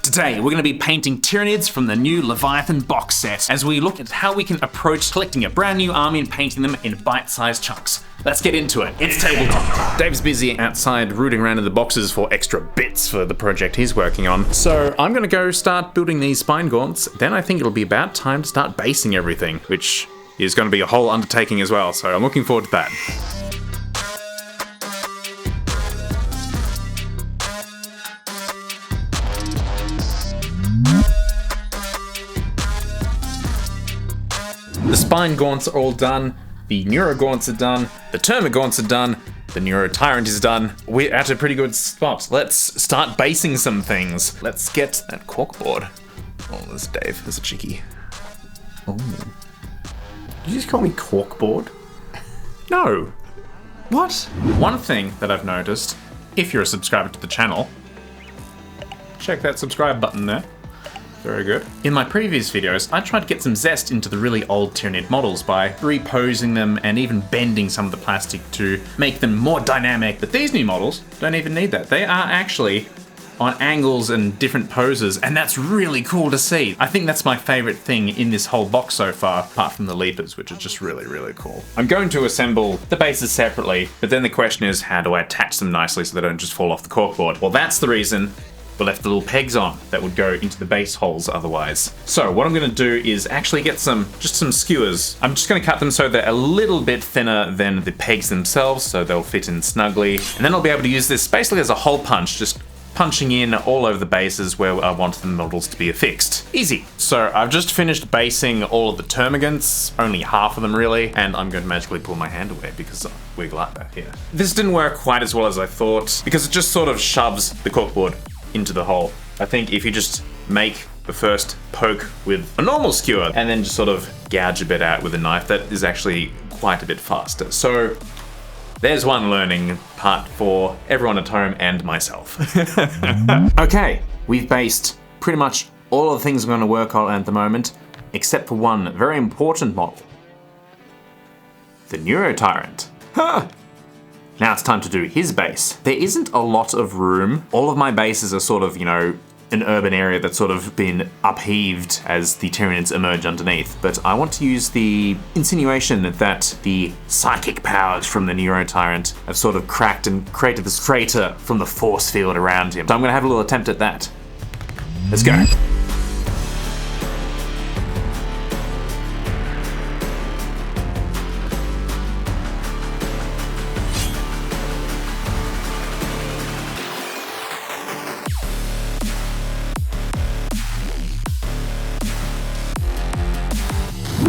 Today, we're going to be painting Tyranids from the new Leviathan box set as we look at how we can approach collecting a brand new army and painting them in bite-sized chunks. Let's get into it. It's tabletop. Dave's busy outside rooting around in the boxes for extra bits for the project he's working on. So I'm going to go start building these spine gaunts. Then I think it'll be about time to start basing everything, which is going to be a whole undertaking as well. So I'm looking forward to that. The spine gaunts are all done, the neuro gaunts are done, the termagaunts are done, the Neurotyrant is done. We're at a pretty good spot. Let's start basing some things. Let's get that corkboard. Oh, there's Dave. There's a cheeky. Oh. Did you just call me corkboard? No. What? One thing that I've noticed, if you're a subscriber to the channel, check that subscribe button there. Very good. In my previous videos, I tried to get some zest into the really old Tyranid models by reposing them and even bending some of the plastic to make them more dynamic. But these new models don't even need that. They are actually on angles and different poses, and that's really cool to see. I think that's my favorite thing in this whole box so far, apart from the leapers, which are just really, really cool. I'm going to assemble the bases separately, but then the question is, how do I attach them nicely so they don't just fall off the corkboard? Well, that's the reason we left the little pegs on that would go into the base holes otherwise. So what I'm going to do is actually get just some skewers. I'm just going to cut them so they're a little bit thinner than the pegs themselves, so they'll fit in snugly. And then I'll be able to use this basically as a hole punch, just punching in all over the bases where I want the models to be affixed. Easy. So I've just finished basing all of the termagants, only half of them really, and I'm going to magically pull my hand away because I wiggle out back here. This didn't work quite as well as I thought because it just sort of shoves the corkboard into the hole. I think if you just make the first poke with a normal skewer and then just sort of gouge a bit out with a knife, that is actually quite a bit faster. So there's one learning part for everyone at home and myself. Okay, we've based pretty much all of the things I'm going to work on at the moment, except for one very important model. The Neurotyrant. Huh. Now it's time to do his base. There isn't a lot of room. All of my bases are sort of, you know, an urban area that's sort of been upheaved as the Tyranids emerge underneath. But I want to use the insinuation that the psychic powers from the Neurotyrant have sort of cracked and created this crater from the force field around him. So I'm gonna have a little attempt at that. Let's go.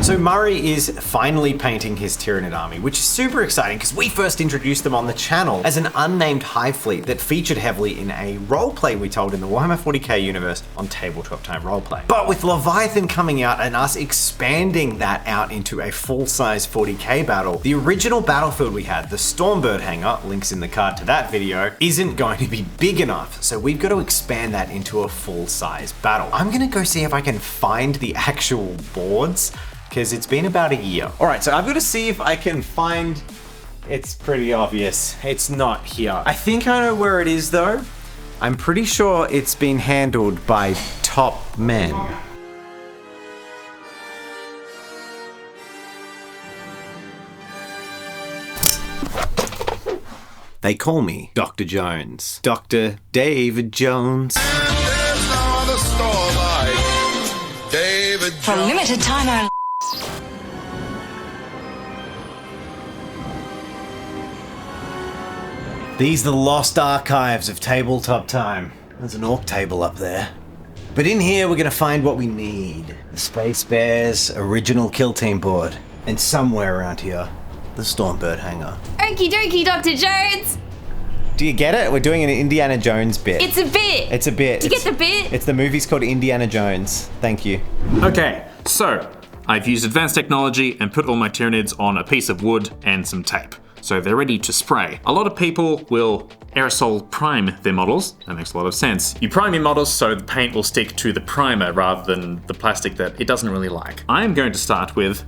So Murray is finally painting his Tyranid army, which is super exciting because we first introduced them on the channel as an unnamed Hive fleet that featured heavily in a roleplay we told in the Warhammer 40k universe on Tabletop Time Roleplay. But with Leviathan coming out and us expanding that out into a full-size 40k battle, the original battlefield we had, the Stormbird hangar, links in the card to that video, isn't going to be big enough. So we've got to expand that into a full-size battle. I'm gonna go see if I can find the actual boards, because it's been about a year. All right, so I've got to see if I can find, it's pretty obvious. It's not here. I think I know where it is though. I'm pretty sure it's been handled by top men. They call me Dr. Jones. Dr. David Jones. For a limited time only. These are the lost archives of Tabletop Time. There's an orc table up there. But in here, we're gonna find what we need. The Space Bears original Kill Team board. And somewhere around here, the Stormbird hangar. Okie dokie, Dr. Jones! Do you get it? We're doing an Indiana Jones bit. It's a bit! It's a bit. Do you get the bit? It's the movie's called Indiana Jones. Thank you. Okay, so I've used advanced technology and put all my Tyranids on a piece of wood and some tape. So they're ready to spray. A lot of people will aerosol prime their models. That makes a lot of sense. You prime your models so the paint will stick to the primer rather than the plastic that it doesn't really like. I'm going to start with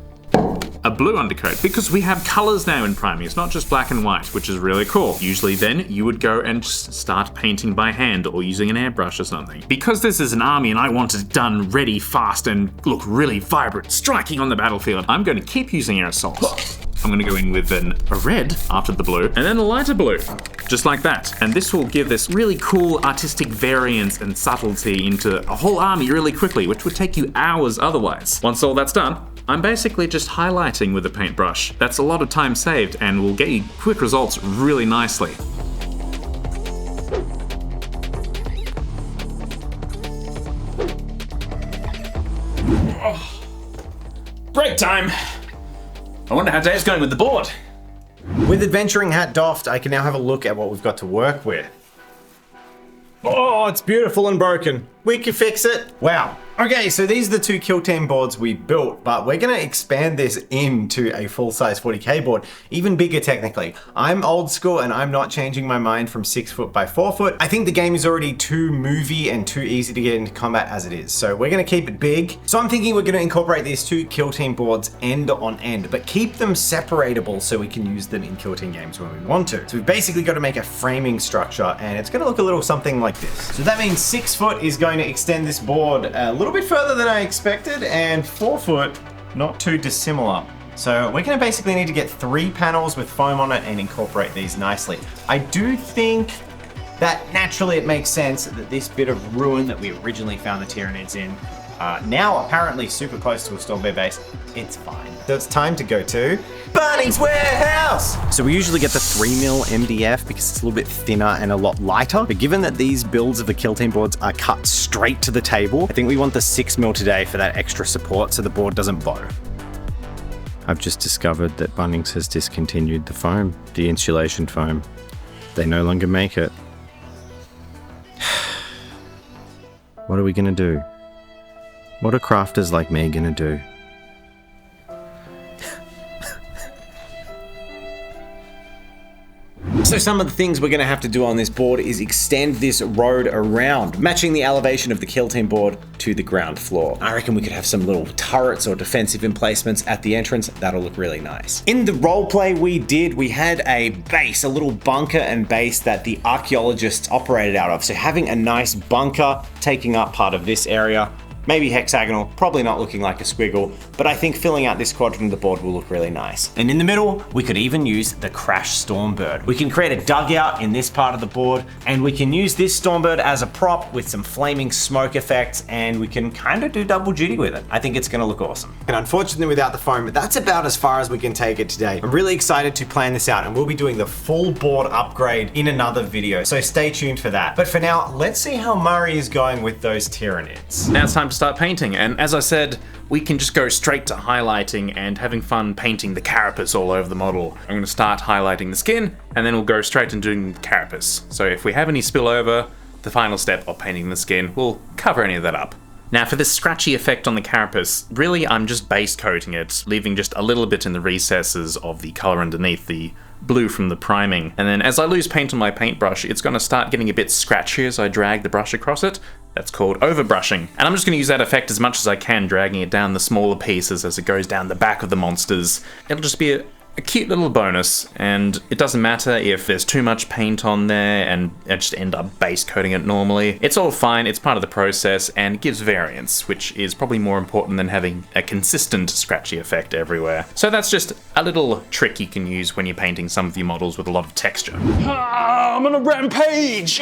a blue undercoat because we have colors now in priming. It's not just black and white, which is really cool. Usually then you would go and just start painting by hand or using an airbrush or something. Because this is an army and I want it done ready, fast, and look really vibrant, striking on the battlefield, I'm going to keep using aerosols. I'm going to go in with a red after the blue and then a lighter blue, just like that. And this will give this really cool artistic variance and subtlety into a whole army really quickly, which would take you hours otherwise. Once all that's done, I'm basically just highlighting with a paintbrush. That's a lot of time saved and will get you quick results really nicely. Break time! I wonder how today's going with the board. With adventuring hat doffed, I can now have a look at what we've got to work with. Oh, it's beautiful and broken. We can fix it. Wow. Okay, so these are the two kill team boards we built, but we're gonna expand this into a full-size 40k board, even bigger technically. I'm old school and I'm not changing my mind from 6 foot by 4 foot. I think the game is already too movie and too easy to get into combat as it is, so we're gonna keep it big. So I'm thinking we're gonna incorporate these two kill team boards end on end, but keep them separatable so we can use them in kill team games when we want to. So we've basically got to make a framing structure, and it's gonna look a little something like this. So that means 6 foot is going to extend this board a little bit further than I expected, and 4 foot not too dissimilar. So we're gonna basically need to get 3 panels with foam on it and incorporate these nicely. I do think that naturally it makes sense that this bit of ruin that we originally found the Tyranids in, now apparently super close to a Stormbear base, it's fine. So it's time to go to Bunnings Warehouse! So we usually get the 3mm MDF because it's a little bit thinner and a lot lighter, but given that these builds of the kill team boards are cut straight to the table, I think we want the 6mm today for that extra support so the board doesn't bow. I've just discovered that Bunnings has discontinued the foam, the insulation foam. They no longer make it. What are we gonna do? What are crafters like me gonna do? So some of the things we're gonna have to do on this board is extend this road around, matching the elevation of the kill team board to the ground floor. I reckon we could have some little turrets or defensive emplacements at the entrance. That'll look really nice. In the roleplay we had a base, a little bunker and base that the archaeologists operated out of. So having a nice bunker taking up part of this area, maybe hexagonal, probably not looking like a squiggle, but I think filling out this quadrant of the board will look really nice. And in the middle, we could even use the Crash Stormbird. We can create a dugout in this part of the board, and we can use this Stormbird as a prop with some flaming smoke effects, and we can kind of do double duty with it. I think it's gonna look awesome. And unfortunately without the foam, that's about as far as we can take it today. I'm really excited to plan this out, and we'll be doing the full board upgrade in another video, so stay tuned for that. But for now, let's see how Murray is going with those Tyranids. Now it's time to start painting, and as I said, we can just go straight to highlighting and having fun painting the carapace all over the model. I'm going to start highlighting the skin, and then we'll go straight into doing the carapace. So if we have any spillover, the final step of painting the skin will cover any of that up. Now for this scratchy effect on the carapace, really I'm just base coating it, leaving just a little bit in the recesses of the color underneath the blue from the priming. And then as I lose paint on my paintbrush, it's going to start getting a bit scratchy as I drag the brush across it. That's called overbrushing. And I'm just going to use that effect as much as I can, dragging it down the smaller pieces as it goes down the back of the monsters. It'll just be a cute little bonus, and it doesn't matter if there's too much paint on there and I just end up base coating it normally. It's all fine, it's part of the process, and it gives variance, which is probably more important than having a consistent scratchy effect everywhere. So that's just a little trick you can use when you're painting some of your models with a lot of texture. I'm on a rampage!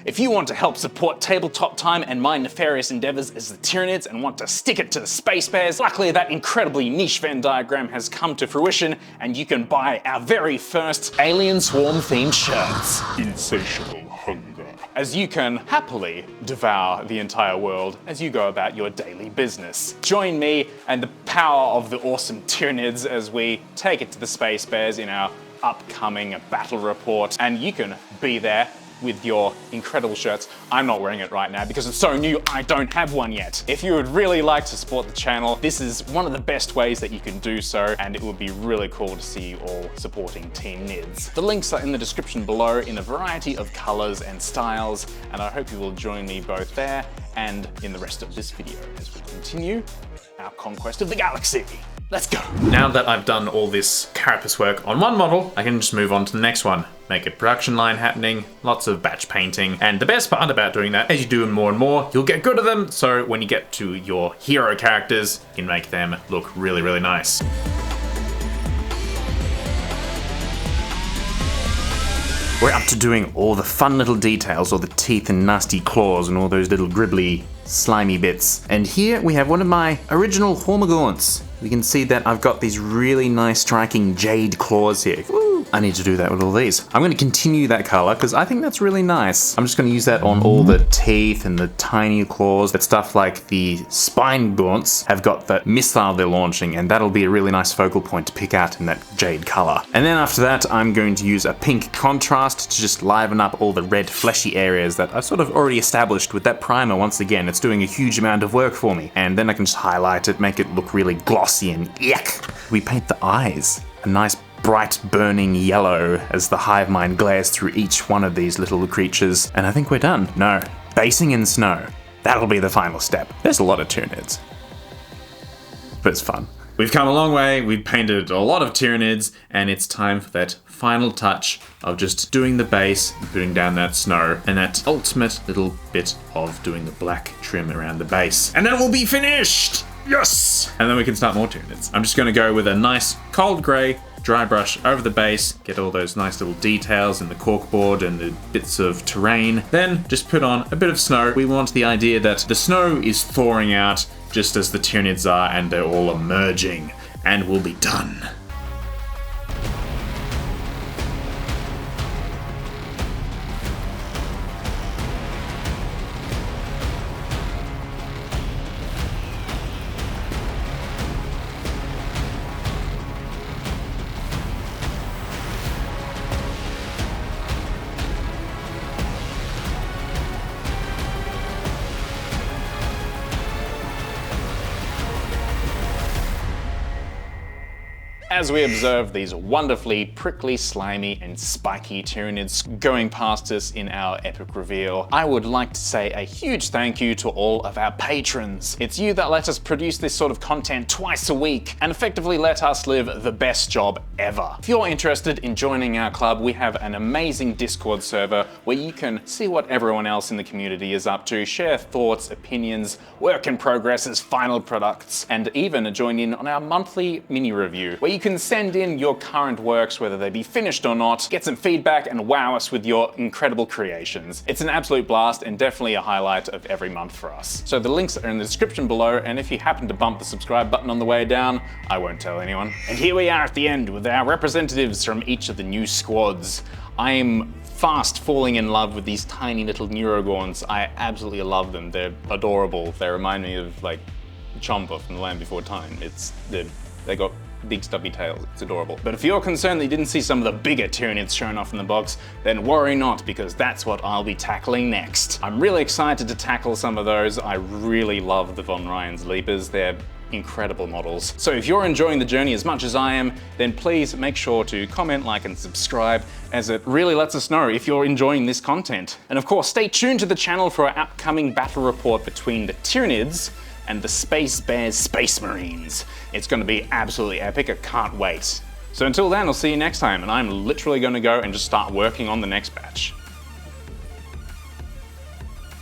If you want to help support Tabletop time and my nefarious endeavors as the Tyranids and want to stick it to the Space Bears, luckily that incredibly niche Venn diagram has come to fruition, and you can buy our very first Alien Swarm themed shirts. Insatiable hunger. As you can happily devour the entire world as you go about your daily business. Join me and the power of the awesome Tyranids as we take it to the Space Bears in our upcoming battle report, and you can be there with your incredible shirts. I'm not wearing it right now because it's so new, I don't have one yet. If you would really like to support the channel, this is one of the best ways that you can do so, and it would be really cool to see you all supporting Team Nids. The links are in the description below in a variety of colors and styles, and I hope you will join me both there and in the rest of this video as we continue our conquest of the galaxy. Let's go. Now that I've done all this carapace work on one model, I can just move on to the next one. Make a production line happening, lots of batch painting, and the best part about doing that, as you do them more and more, you'll get good at them, so when you get to your hero characters, you can make them look really, really nice. We're up to doing all the fun little details, all the teeth and nasty claws and all those little gribbly, slimy bits. And here we have one of my original Hormagaunts. We can see that I've got these really nice striking jade claws here. Woo! I need to do that with all these. I'm going to continue that color because I think that's really nice. I'm just going to use that on all the teeth and the tiny claws. But stuff like the spine gaunts have got that missile they're launching, and that'll be a really nice focal point to pick out in that jade color. And then after that, I'm going to use a pink contrast to just liven up all the red fleshy areas that I've sort of already established with that primer. Once again, it's doing a huge amount of work for me. And then I can just highlight it, make it look really glossy and yuck. We paint the eyes a nice bright burning yellow as the hive mind glares through each one of these little creatures. And I think we're done. No, basing in snow. That'll be the final step. There's a lot of Tyranids, but it's fun. We've come a long way, we've painted a lot of Tyranids, and it's time for that final touch of just doing the base, putting down that snow, and that ultimate little bit of doing the black trim around the base. And then we'll be finished! Yes! And then we can start more Tyranids. I'm just gonna go with a nice cold grey dry brush over the base, get all those nice little details in the corkboard and the bits of terrain. Then just put on a bit of snow. We want the idea that the snow is thawing out just as the Tyranids are, and they're all emerging, and we'll be done. As we observe these wonderfully prickly, slimy, and spiky Tyranids going past us in our epic reveal, I would like to say a huge thank you to all of our patrons. It's you that let us produce this sort of content twice a week and effectively let us live the best job ever. If you're interested in joining our club, we have an amazing Discord server where you can see what everyone else in the community is up to, share thoughts, opinions, work in progresses, final products, and even join in on our monthly mini review where you can send in your current works, whether they be finished or not, get some feedback and wow us with your incredible creations. It's an absolute blast and definitely a highlight of every month for us. So the links are in the description below, and if you happen to bump the subscribe button on the way down, I won't tell anyone. And here we are at the end with our representatives from each of the new squads. I'm fast falling in love with these tiny little Neurogaunts. I absolutely love them. They're adorable. They remind me of like Chomper from The Land Before Time. They got big stubby tails, it's adorable. But if you're concerned that you didn't see some of the bigger Tyranids shown off in the box, then worry not, because that's what I'll be tackling next. I'm really excited to tackle some of those. I really love the Von Ryan's Leapers. They're incredible models. So if you're enjoying the journey as much as I am, then please make sure to comment, like, and subscribe, as it really lets us know if you're enjoying this content. And of course, stay tuned to the channel for our upcoming battle report between the Tyranids and the Space Bears Space Marines. It's gonna be absolutely epic, I can't wait. So until then, I'll see you next time, and I'm literally gonna go and just start working on the next batch.